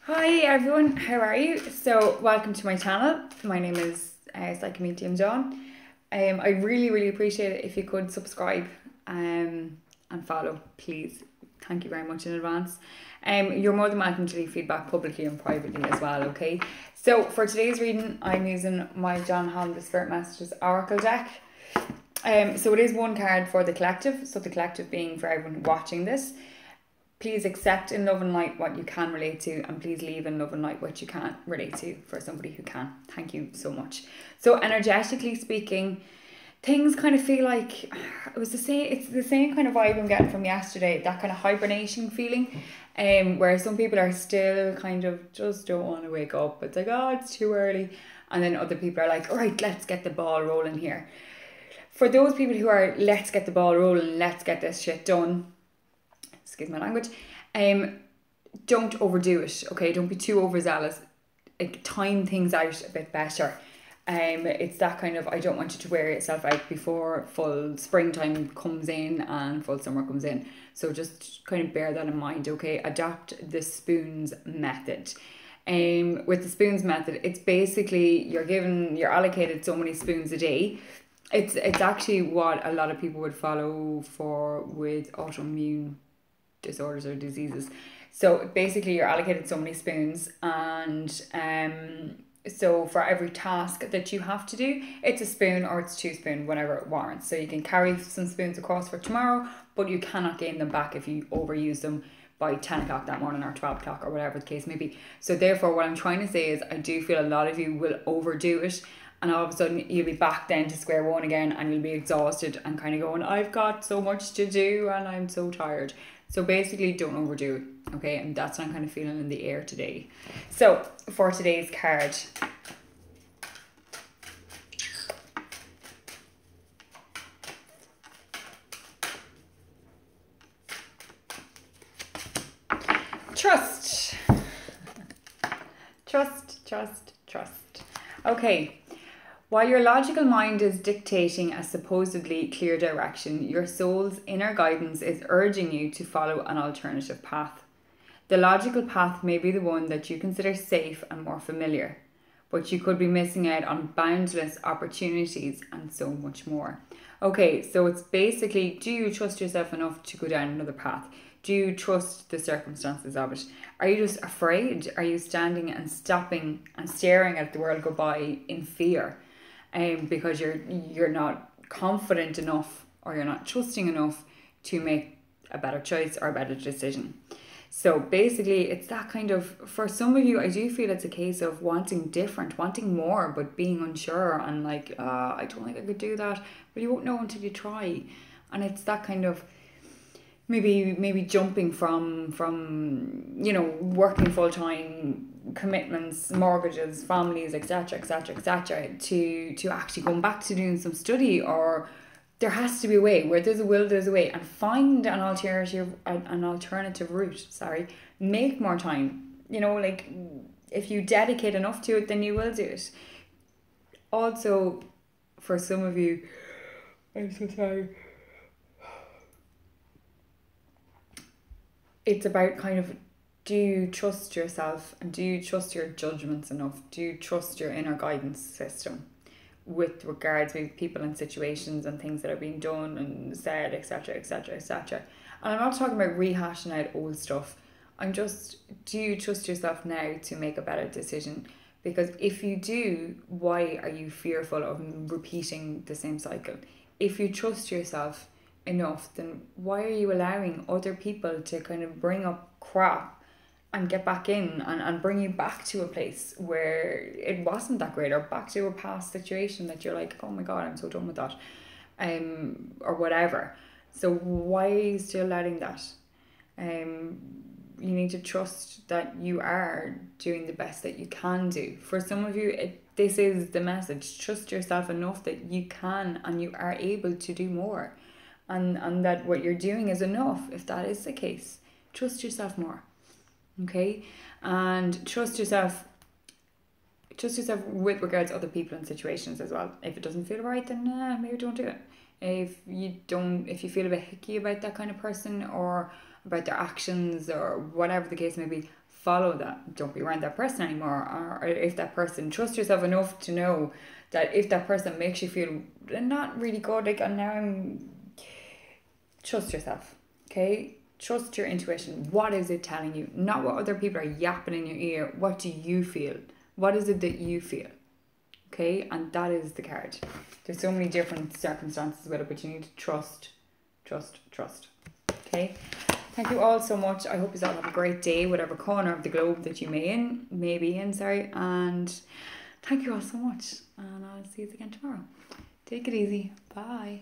Hi everyone, how are you? So welcome to my channel. My name is Psychomedium John. I really appreciate it if you could subscribe and follow, please. Thank you very much in advance. You're more than welcome to leave feedback publicly and privately as well, okay? So for today's reading, I'm using my John Holland The Spirit Messages Oracle deck. So it is one card for the collective, so the collective being for everyone watching this. Please accept in love and light what you can relate to, and please leave in love and light what you can't relate to for somebody who can. Thank you so much. So energetically speaking, things kind of feel like it's the same kind of vibe I'm getting from yesterday, that kind of hibernation feeling, where some people are still kind of just don't want to wake up. It's like, oh, it's too early. And then other people are like, all right, let's get the ball rolling here. For those people who are, let's get the ball rolling, let's get this shit done, excuse my language, don't overdo it, okay? Don't be too overzealous. Like, time things out a bit better. It's that kind of, I don't want you to wear yourself out before full springtime comes in and full summer comes in. So just kind of bear that in mind, okay? Adapt the spoons method. With the spoons method, it's basically you're allocated so many spoons a day. It's actually what a lot of people would follow for with autoimmune disorders or diseases. So basically you're allocated so many spoons, and so for every task that you have to do, it's a spoon or it's 2 spoons, whatever it warrants. So you can carry some spoons across for tomorrow, but you cannot gain them back if you overuse them by 10 o'clock that morning or 12 o'clock or whatever the case may be. So therefore what I'm trying to say is I do feel a lot of you will overdo it, and all of a sudden you'll be back then to square one again, and you'll be exhausted and kind of going, I've got so much to do and I'm so tired. So basically don't overdo it, okay? And that's what I'm kind of feeling in the air today. So for today's card, trust. Trust. Okay. While your logical mind is dictating a supposedly clear direction, your soul's inner guidance is urging you to follow an alternative path. The logical path may be the one that you consider safe and more familiar, but you could be missing out on boundless opportunities and so much more. Okay, so it's basically, do you trust yourself enough to go down another path? Do you trust the circumstances of it? Are you just afraid? Are you standing and stopping and staring at the world go by in fear? Because you're not confident enough, or you're not trusting enough to make a better choice or a better decision. So basically it's that kind of, for some of you, I do feel it's a case of wanting different, wanting more, but being unsure and like, I don't think I could do that, but you won't know until you try. And it's that kind of maybe jumping from working full-time, commitments, mortgages, families, etc, to actually going back to doing some study. Or there has to be a way. Where there's a will, there's a way. And find an alternative route. Make more time. Like, if you dedicate enough to it, then you will do it. Also, for some of you, I'm so sorry, it's about kind of, do you trust yourself, and do you trust your judgments enough? Do you trust your inner guidance system with regards to people and situations and things that are being done and said, etc. And I'm not talking about rehashing out old stuff. Do you trust yourself now to make a better decision? Because if you do, why are you fearful of repeating the same cycle? If you trust yourself enough, then why are you allowing other people to kind of bring up crap and get back in and bring you back to a place where it wasn't that great, or back to a past situation that you're like, oh my god, I'm so done with that, or whatever. So why are you still letting that? You need to trust that you are doing the best that you can do. For some of you, this is the message. Trust yourself enough that you can and you are able to do more. And that what you're doing is enough. If that is the case, trust yourself more, okay? And trust yourself with regards to other people and situations as well. If it doesn't feel right, then maybe don't do it. If you feel a bit hicky about that kind of person, or about their actions or whatever the case may be, follow that. Don't be around that person anymore. Or if that person, trust yourself enough to know that if that person makes you feel not really good, like, and now trust yourself, okay? Trust your intuition. What is it telling you? Not what other people are yapping in your ear. What do you feel? What is it that you feel? Okay, and that is the card. There's so many different circumstances with it, but you need to trust. Okay, thank you all so much. I hope you all have a great day, whatever corner of the globe that you may be in, and thank you all so much, and I'll see you again tomorrow. Take it easy. Bye.